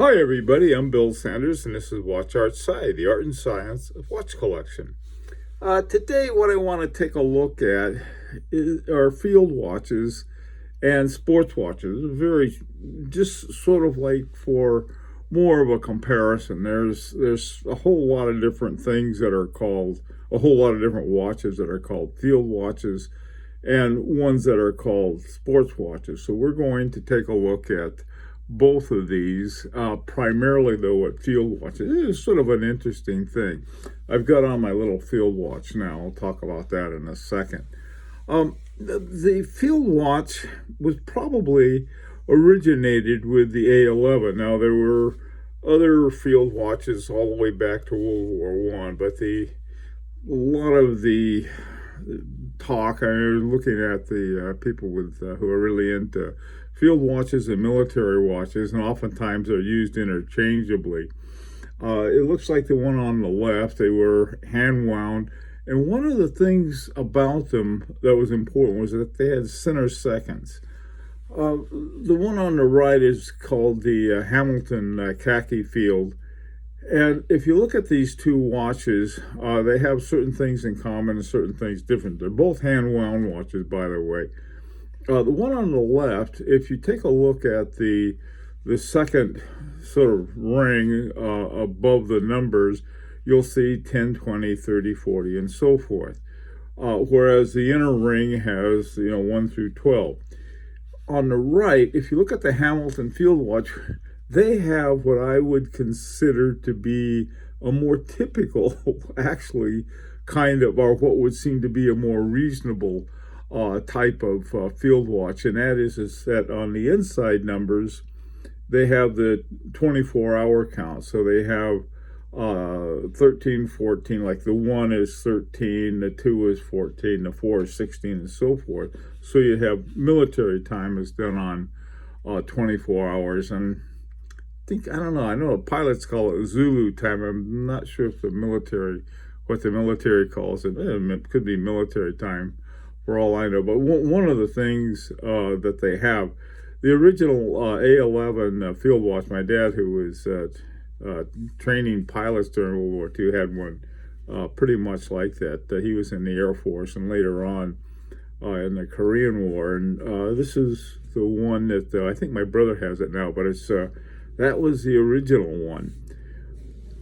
Hi, everybody. I'm Bill Sanders, and this is Watch Art Sci, the art and science of watch collection. Today, what I want to take a look at are field watches and sports watches. Very, just sort of like for more of a comparison. There's a whole lot of different things that are called a whole lot of different watches that are called field watches, and ones that are called sports watches. So we're going to take a look at both of these, primarily though at field watches. It is sort of an interesting thing. I've got on my little field watch now. I'll talk about that in a second. The field watch was probably originated with the A11. Now there were other field watches all the way back to World War One, but a lot of the talk, I was looking at the people who are really into field watches and military watches, and oftentimes they're used interchangeably. It looks like the one on the left, they were hand wound, and one of the things about them that was important was that they had center seconds. The one on the right is called the Hamilton khaki field. And if you look at these two watches, they have certain things in common and certain things different. They're both hand wound watches, by the way. The one on the left, if you take a look at the second sort of ring above the numbers, you'll see 10, 20, 30, 40, and so forth. Whereas the inner ring has, 1 through 12. On the right, if you look at the Hamilton field watch, they have what I would consider to be a more typical, actually, kind of, or what would seem to be a more reasonable type of field watch, and that is that on the inside numbers, they have the 24-hour count. So they have 13, 14, like the 1 is 13, the 2 is 14, the 4 is 16, and so forth. So you have military time is done on 24 hours, and I don't know, I know the pilots call it Zulu time. I'm not sure if what the military calls it. It could be military time for all I know. But one of the things that they have, the original A11 field watch, my dad, who was training pilots during World War II, had one pretty much like that. He was in the Air Force and later on in the Korean War. And this is the one that I think my brother has it now, but that was the original one.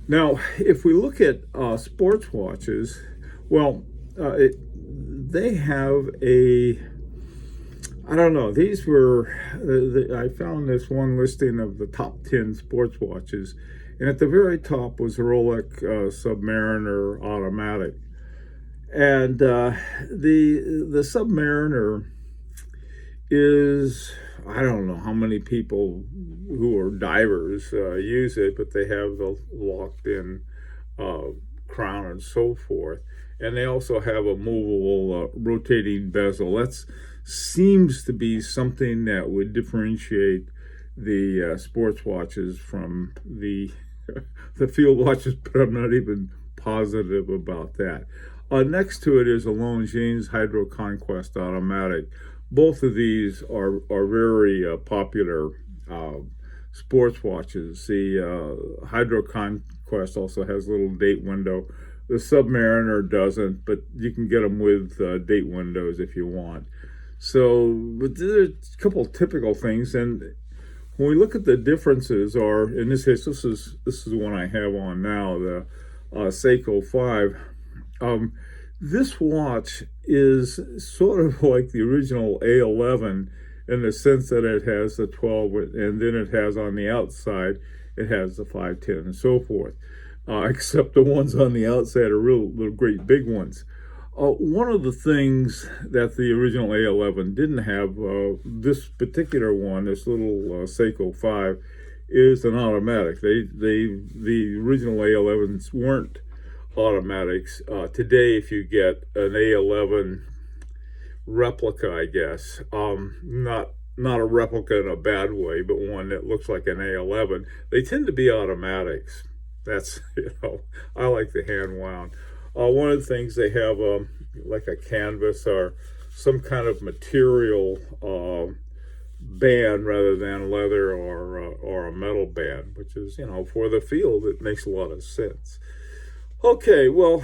Now, if we look at sports watches, well, they have I don't know, these were, I found this one listing of the top 10 sports watches, and at the very top was a Rolex Submariner automatic. And the Submariner is, I don't know how many people who are divers use it, but they have the locked-in crown and so forth. And they also have a movable rotating bezel. That seems to be something that would differentiate the sports watches from the field watches, but I'm not even positive about that. Next to it is a Longines Hydro Conquest automatic. Both of these are very popular sports watches. The Hydro Conquest also has a little date window. The Submariner doesn't, but you can get them with date windows if you want. So, but there's a couple of typical things, and when we look at the differences, in this case, this is the one I have on now, the Seiko 5. This watch is sort of like the original A11 in the sense that it has the 12, and then it has on the outside, it has the 5, 10, and so forth. Except the ones on the outside are real great big ones. One of the things that the original A11 didn't have, this particular one, this little Seiko 5, is an automatic. The original A11s weren't automatics. Today, if you get an A11 replica, I guess, not a replica in a bad way, but one that looks like an A11, they tend to be automatics. That's, I like the hand wound. One of the things they have, like a canvas or some kind of material band rather than leather or a metal band, which is, for the field, it makes a lot of sense. Okay, well,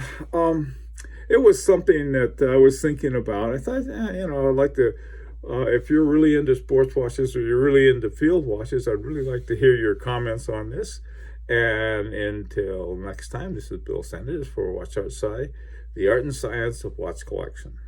it was something that I was thinking about. I thought, I'd like to, if you're really into sports watches or you're really into field watches, I'd really like to hear your comments on this. And until next time, this is Bill Sanders for Watch Art Sci, the art and science of watch collection.